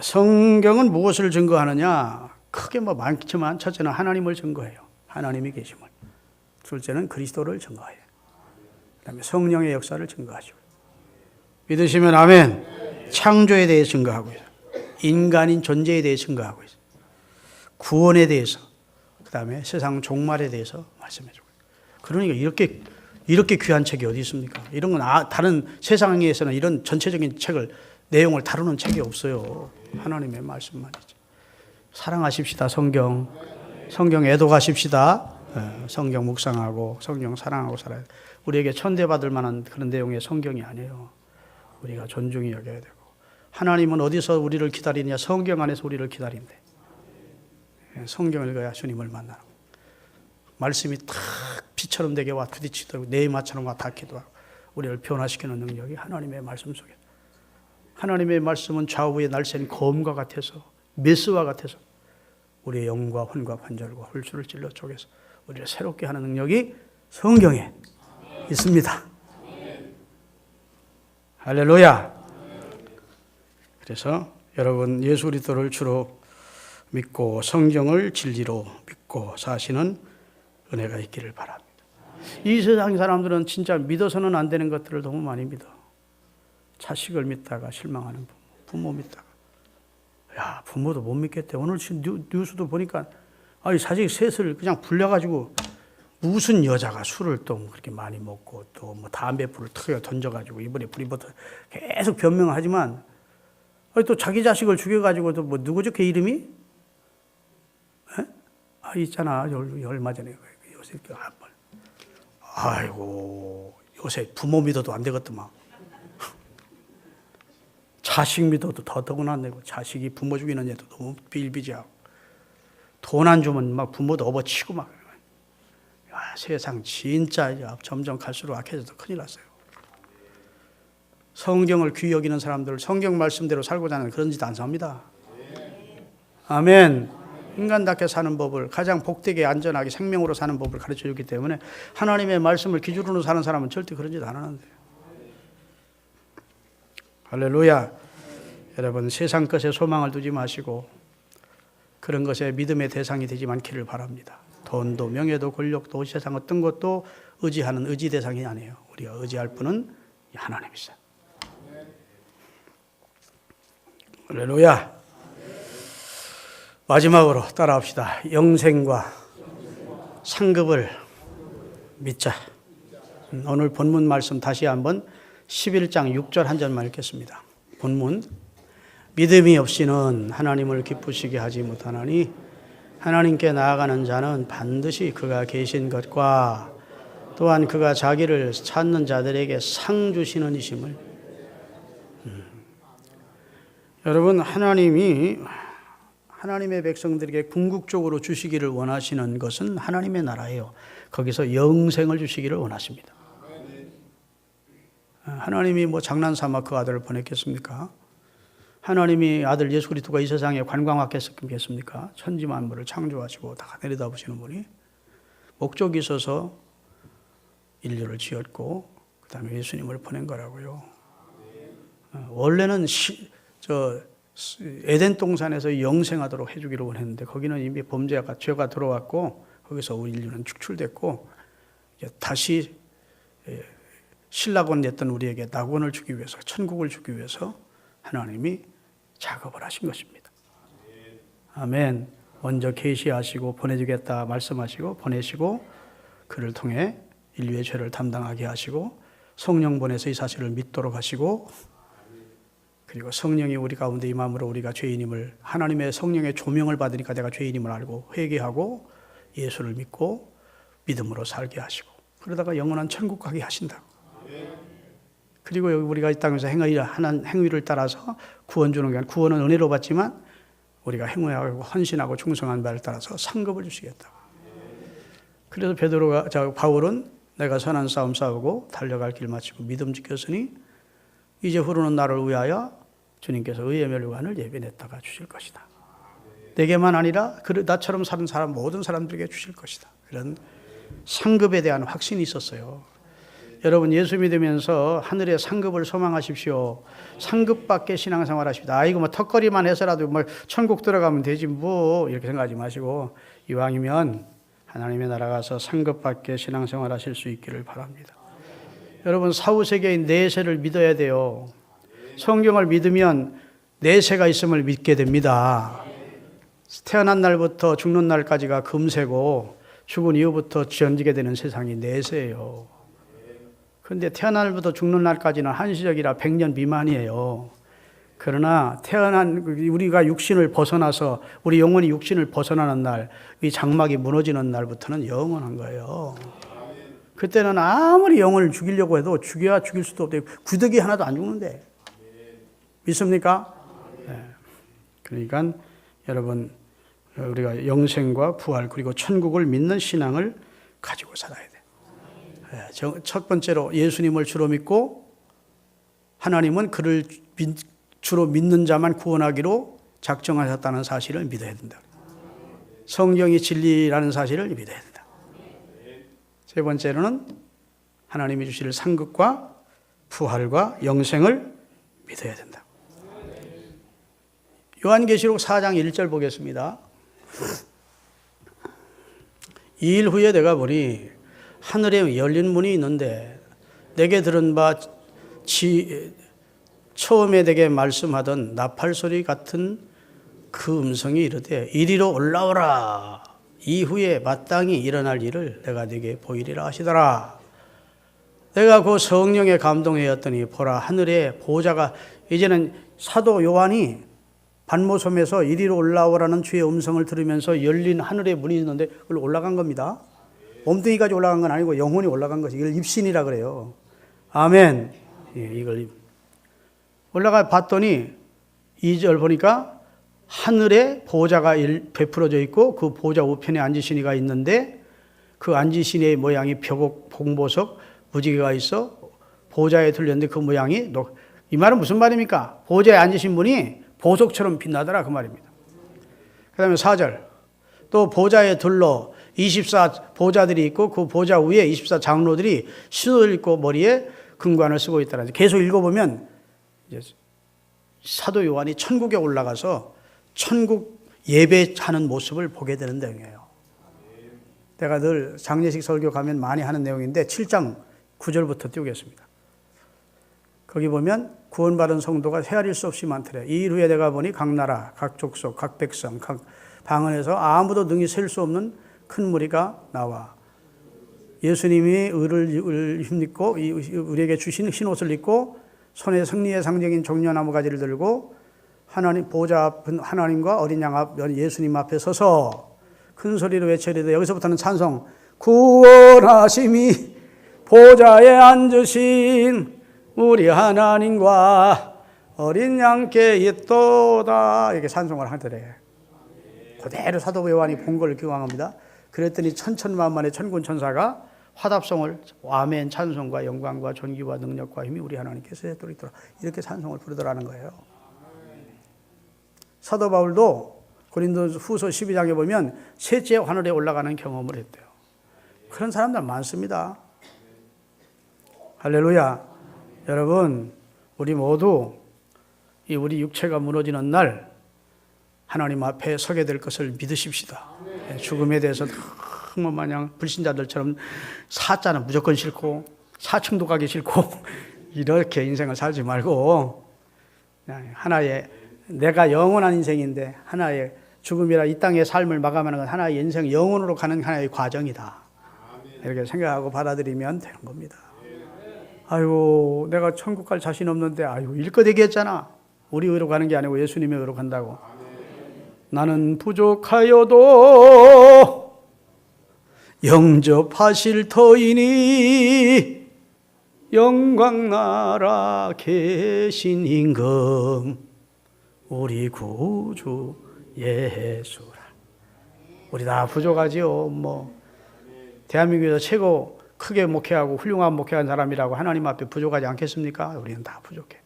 성경은 무엇을 증거하느냐? 크게 많지만 첫째는 하나님을 증거해요. 하나님이 계심을. 둘째는 그리스도를 증거해요. 그다음에 성령의 역사를 증거하시고. 믿으시면 아멘. 창조에 대해 증거하고 있어요. 인간인 존재에 대해 증거하고 있어요. 구원에 대해서, 그다음에 세상 종말에 대해서 말씀해주고. 그러니까 이렇게 귀한 책이 어디 있습니까? 이런 건 다른 세상에서는 이런 전체적인 책을 내용을 다루는 책이 없어요. 하나님의 말씀만 있죠. 사랑하십시다. 성경 애독하십시다. 성경 묵상하고 성경 사랑하고 살아야 돼. 우리에게 천대받을 만한 그런 내용의 성경이 아니에요. 우리가 존중히 여겨야 되고. 하나님은 어디서 우리를 기다리냐? 성경 안에서 우리를 기다린대. 성경을 읽어야 주님을 만나는 말씀이 탁 피처럼 내게 와 부딪히도록 내 마처럼 와 닿기도 하고 우리를 변화시키는 능력이 하나님의 말씀 속에. 하나님의 말씀은 좌우에 날쌘 검과 같아서 메스와 같아서 우리의 영과 혼과 관절과 홀수를 찔러 쪼개서 우리를 새롭게 하는 능력이 성경에 있습니다. 할렐루야. 그래서 여러분 예수 그리스도를 주로 믿고 성경을 진리로 믿고 사시는 은혜가 있기를 바랍니다. 이 세상 사람들은 진짜 믿어서는 안 되는 것들을 너무 많이 믿어. 자식을 믿다가 실망하는 부모 믿다가. 야, 부모도 못 믿겠대. 오늘 뉴스도 보니까 자식 셋을 그냥 불려가지고 무슨 여자가 술을 또 그렇게 많이 먹고 또 뭐 담배불을 턱에 던져가지고 이번에 불이 붙어 계속 변명하지만 또 자기 자식을 죽여가지고도 뭐 누구죠? 그 이름이? 있잖아. 얼마 전에 요새 아이고 요새 부모 믿어도 안 되겠더만. 자식 믿어도 더더구나 안 되고 자식이 부모 죽이는 애도 너무 비일비재하고 돈 안 주면 막 부모도 업어치고 막. 야, 세상 진짜 점점 갈수록 악해져서 큰일 났어요. 성경을 귀히 여기는 사람들 성경 말씀대로 살고자 하는 그런 짓 안 삽니다. 아멘. 인간답게 사는 법을 가장 복되게 안전하게 생명으로 사는 법을 가르쳐주기 때문에 하나님의 말씀을 기준으로 사는 사람은 절대 그런 짓 안 하는데. 할렐루야. 여러분 세상 것에 소망을 두지 마시고 그런 것에 믿음의 대상이 되지 않기를 바랍니다. 돈도 명예도 권력도 세상 어떤 것도 의지하는 의지 대상이 아니에요. 우리가 의지할 분은 하나님이세요. 할렐루야. 마지막으로 따라합시다. 영생과 상급을 믿자. 오늘 본문 말씀 다시 한번 11장 6절 한 절만 읽겠습니다. 본문. 믿음이 없이는 하나님을 기쁘시게 하지 못하나니 하나님께 나아가는 자는 반드시 그가 계신 것과 또한 그가 자기를 찾는 자들에게 상 주시는 이심을. 여러분 하나님이 하나님의 백성들에게 궁극적으로 주시기를 원하시는 것은 하나님의 나라예요. 거기서 영생을 주시기를 원하십니다. 하나님이 뭐 장난삼아 그 아들을 보냈겠습니까? 하나님이 아들 예수 그리스도가 이 세상에 관광하겠습니까? 천지 만물을 창조하시고 다 내려다보시는 분이 목적이 있어서 인류를 지었고 그 다음에 예수님을 보낸 거라고요. 원래는 에덴 동산에서 영생하도록 해주기를 원했는데 거기는 이미 범죄가 죄가 들어왔고 거기서 우리 인류는 축출됐고 다시 신락원 냈던 우리에게 낙원을 주기 위해서 천국을 주기 위해서 하나님이 작업을 하신 것입니다. 아멘. 먼저 계시하시고 보내주겠다 말씀하시고 보내시고 그를 통해 인류의 죄를 담당하게 하시고 성령 보내서 이 사실을 믿도록 하시고 그리고 성령이 우리 가운데 임함으로 우리가 죄인임을 하나님의 성령의 조명을 받으니까 내가 죄인임을 알고 회개하고 예수를 믿고 믿음으로 살게 하시고 그러다가 영원한 천국 가게 하신다고. 그리고 여기 우리가 이 땅에서 하는 행위를 따라서 구원 주는 게 아니라 구원은 은혜로 받지만 우리가 행위하고 헌신하고 충성한 바를 따라서 상급을 주시겠다. 그래서 바울은 내가 선한 싸움 싸우고 달려갈 길 마치고 믿음 지켰으니 이제 후로는 나를 위하여 주님께서 의의 멸관을 예비했다가 주실 것이다. 내게만 아니라 나처럼 사는 사람 모든 사람들에게 주실 것이다. 이런 상급에 대한 확신이 있었어요. 여러분 예수 믿으면서 하늘의 상급을 소망하십시오. 상급받게 신앙생활 하십니다. 이거 뭐 턱걸이만 해서라도 뭐 천국 들어가면 되지 뭐 이렇게 생각하지 마시고 이왕이면 하나님의 나라 가서 상급받게 신앙생활 하실 수 있기를 바랍니다. 여러분 사후세계인 내세를 믿어야 돼요. 성경을 믿으면 내세가 있음을 믿게 됩니다. 태어난 날부터 죽는 날까지가 금세고 죽은 이후부터 지어지게 되는 세상이 내세예요. 그런데 태어난 날부터 죽는 날까지는 한시적이라 100년 미만이에요. 그러나 우리가 육신을 벗어나서 우리 영혼이 육신을 벗어나는 날, 이 장막이 무너지는 날부터는 영원한 거예요. 그때는 아무리 영혼을 죽이려고 해도 죽여야 죽일 수도 없대요. 구더기 하나도 안 죽는데. 믿습니까? 네. 그러니까 여러분 우리가 영생과 부활 그리고 천국을 믿는 신앙을 가지고 살아야 돼요. 첫 번째로 예수님을 주로 믿고 하나님은 그를 주로 믿는 자만 구원하기로 작정하셨다는 사실을 믿어야 된다. 성경이 진리라는 사실을 믿어야 된다. 세 번째로는 하나님이 주실 상급과 부활과 영생을 믿어야 된다. 요한계시록 4장 1절 보겠습니다. 2일 후에 내가 보니 하늘에 열린 문이 있는데 내게 들은 바 처음에 내게 말씀하던 나팔소리 같은 그 음성이 이르되 이리로 올라오라. 이후에 마땅히 일어날 일을 내가 네게 보이리라 하시더라. 내가 그 성령에 감동하였더니 보라 하늘에 보좌가 이제는 사도 요한이 반모섬에서 이리로 올라오라는 주의 음성을 들으면서 열린 하늘의 문이 있는데 그걸 올라간 겁니다. 몸뚱이까지 올라간 건 아니고 영혼이 올라간 것이 이걸 입신이라 그래요. 아멘. 이걸 올라가 봤더니 2절 보니까 하늘에 보좌가 베풀어져 있고 그 보좌 우편에 앉으신 이가 있는데 그 앉으신 이의 모양이 벽옥 봉보석 무지개가 있어 보좌에 들렸는데 그 모양이 이 말은 무슨 말입니까? 보좌에 앉으신 분이 보석처럼 빛나더라 그 말입니다. 그 다음에 4절 또 보좌에 둘러 24 보좌들이 있고 그 보좌 위에 24 장로들이 신옷을 입고 머리에 금관을 쓰고 있다는 계속 읽어보면 이제 사도 요한이 천국에 올라가서 천국 예배하는 모습을 보게 되는 내용이에요. 내가 늘 장례식 설교 가면 많이 하는 내용인데 7장 9절부터 띄우겠습니다. 거기 보면 구원받은 성도가 헤아릴 수 없이 많더래. 이 일 후에 내가 보니 각 나라, 각 족속, 각 백성, 각 방언에서 아무도 능히 셀 수 없는 큰 무리가 나와 예수님이 의를 힘입고 우리에게 주신 흰옷을 입고 손에 승리의 상징인 종려나무 가지를 들고 하나님 보좌 앞 하나님과 어린 양 앞 예수님 앞에 서서 큰 소리로 외쳐리되 여기서부터는 찬송 구원하심이 보좌에 앉으신 우리 하나님과 어린 양께 있도다 이렇게 찬송을 하더래. 그대로 사도 요한이 본 걸 기억합니다. 그랬더니 천천만만의 천군 천사가 화답성을 아멘 찬송과 영광과 존귀와 능력과 힘이 우리 하나님께서 있도록 이렇게 찬송을 부르더라는 거예요. 사도 바울도 고린도후서 12장에 보면 셋째 하늘에 올라가는 경험을 했대요. 그런 사람들 많습니다. 할렐루야. 여러분 우리 모두 우리 육체가 무너지는 날 하나님 앞에 서게 될 것을 믿으십시다. 죽음에 대해서 너무 마냥 불신자들처럼 사자는 무조건 싫고 사층도 가기 싫고 이렇게 인생을 살지 말고 그냥 하나의 내가 영원한 인생인데 하나의 죽음이라 이 땅의 삶을 마감하는 건 하나의 인생 영원으로 가는 하나의 과정이다. 이렇게 생각하고 받아들이면 되는 겁니다. 아이고 내가 천국 갈 자신 없는데 아이고 일껏 얘기했잖아. 우리 의로 가는 게 아니고 예수님의 의로 간다고. 나는 부족하여도 영접하실 터이니 영광나라 계신 임금 우리 구주 예수라. 우리 다 부족하지요. 뭐 대한민국에서 최고 크게 목회하고 훌륭한 목회한 사람이라고 하나님 앞에 부족하지 않겠습니까? 우리는 다 부족해.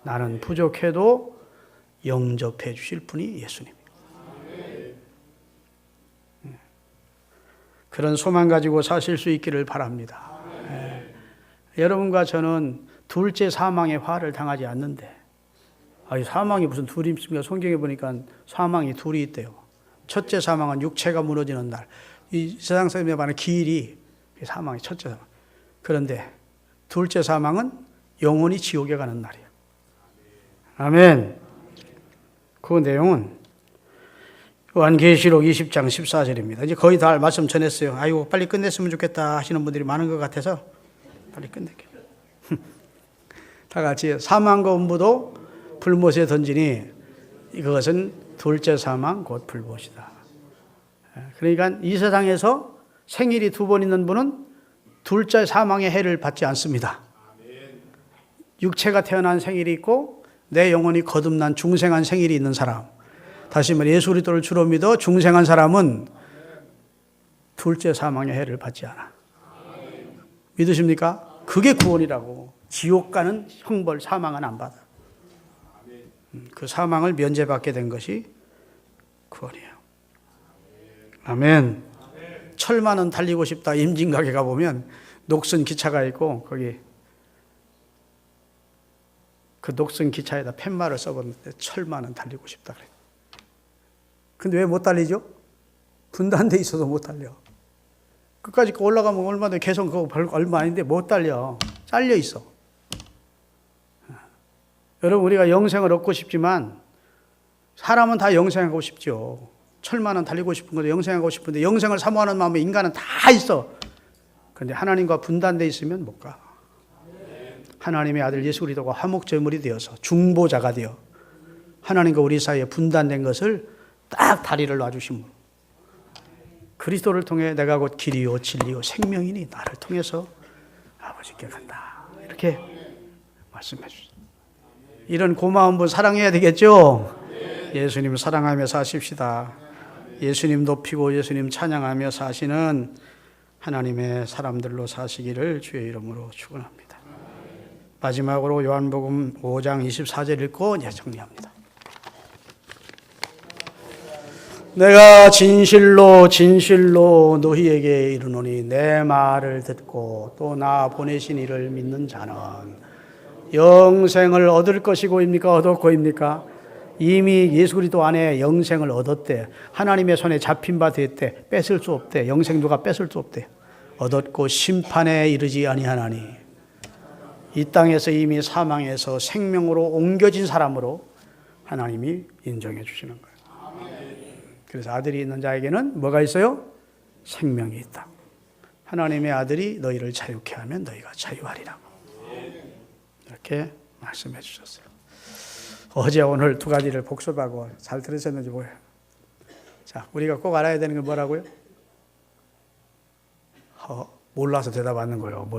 나는 부족해도 영접해 주실 분이 예수님입니다. 그런 소망 가지고 사실 수 있기를 바랍니다. 여러분과 저는 둘째 사망의 화를 당하지 않는데, 사망이 무슨 둘이 있습니까? 성경에 보니까 사망이 둘이 있대요. 첫째 사망은 육체가 무너지는 날. 이 세상 사람에 말하는 기일이 사망이 첫째 사망. 그런데 둘째 사망은 영원히 지옥에 가는 날이에요. 아멘. 그 내용은 요한계시록 20장 14절입니다. 이제 거의 다 말씀 전했어요. 아이고 빨리 끝냈으면 좋겠다 하시는 분들이 많은 것 같아서 빨리 끝낼게요. 다 같이 사망과 음부도 불못에 던지니 이것은 둘째 사망 곧 불못이다. 그러니까 이 세상에서 생일이 2번 있는 분은 둘째 사망의 해를 받지 않습니다. 육체가 태어난 생일이 있고 내 영혼이 거듭난 중생한 생일이 있는 사람, 다시 말해 예수 그리스도를 주로 믿어 중생한 사람은 둘째 사망의 해를 받지 않아. 믿으십니까? 그게 구원이라고. 지옥 가는 형벌 사망은 안 받아. 그 사망을 면제받게 된 것이 구원이에요. 아멘. 철만은 달리고 싶다. 임진각에 가보면 녹슨 기차가 있고 거기 그 녹슨 기차에다 팻말을 써봤는데 철만은 달리고 싶다 그래. 근데 왜 못 달리죠? 분단돼 있어서 못 달려. 끝까지 올라가면 얼마나 계속 그거 얼마 아닌데 못 달려. 잘려 있어. 여러분 우리가 영생을 얻고 싶지만 사람은 다 영생하고 싶죠. 철만은 달리고 싶은 건데 영생하고 싶은데 영생을 사모하는 마음에 인간은 다 있어. 그런데 하나님과 분단돼 있으면 못 가. 하나님의 아들 예수 그리스도가 화목제물이 되어서 중보자가 되어 하나님과 우리 사이에 분단된 것을 딱 다리를 놔주심으로 그리스도를 통해 내가 곧 길이요 진리요 생명이니 나를 통해서 아버지께 간다. 이렇게 말씀해 주셨습니다. 이런 고마운 분 사랑해야 되겠죠? 예수님 사랑하며 사십시다. 예수님 높이고 예수님 찬양하며 사시는 하나님의 사람들로 사시기를 주의 이름으로 축원합니다. 마지막으로 요한복음 5장 24절 읽고 이제 정리합니다. 내가 진실로 진실로 너희에게 이르노니 내 말을 듣고 또 나 보내신 이를 믿는 자는 영생을 얻을 것이고입니까? 얻었고입니까? 이미 예수 그리스도 안에 영생을 얻었대. 하나님의 손에 잡힌 바 됐대. 뺏을 수 없대. 영생 누가 뺏을 수 없대. 얻었고 심판에 이르지 아니하나니 이 땅에서 이미 사망에서 생명으로 옮겨진 사람으로 하나님이 인정해 주시는 거예요. 그래서 아들이 있는 자에게는 뭐가 있어요? 생명이 있다. 하나님의 아들이 너희를 자유케 하면 너희가 자유하리라고. 이렇게 말씀해 주셨어요. 어제 오늘 두 가지를 복습하고 잘 들으셨는지 모르겠어요. 자, 우리가 꼭 알아야 되는 게 뭐라고요? 몰라서 대답하는 거예요.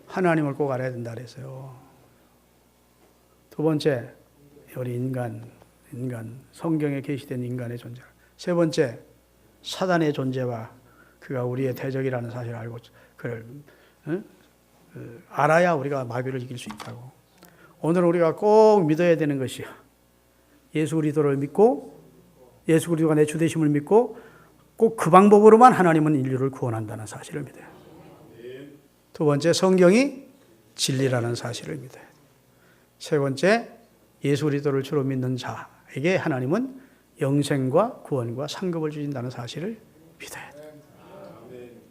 하나님을 꼭 알아야 된다 그랬어요. 두 번째, 우리 인간, 성경에 계시된 인간의 존재. 세 번째, 사단의 존재와 그가 우리의 대적이라는 사실을 알고 그를 알아야 우리가 마귀를 이길 수 있다고. 오늘 우리가 꼭 믿어야 되는 것이요. 예수 그리스도를 믿고 예수 그리스도가 내 주 되심을 믿고 꼭 그 방법으로만 하나님은 인류를 구원한다는 사실을 믿어요. 두 번째, 성경이 진리라는 사실을 믿어요. 세 번째, 예수 그리스도를 주로 믿는 자에게 하나님은 영생과 구원과 상급을 주신다는 사실을 믿어야 돼요. 아멘.